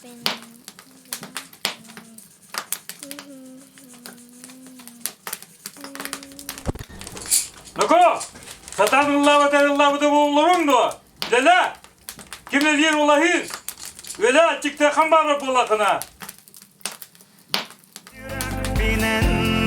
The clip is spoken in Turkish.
Nako, satanıllavada bulurun da. Lele, kimler yer olahir? Vele açıkta kambarı bulakına. Сүрэхпинэн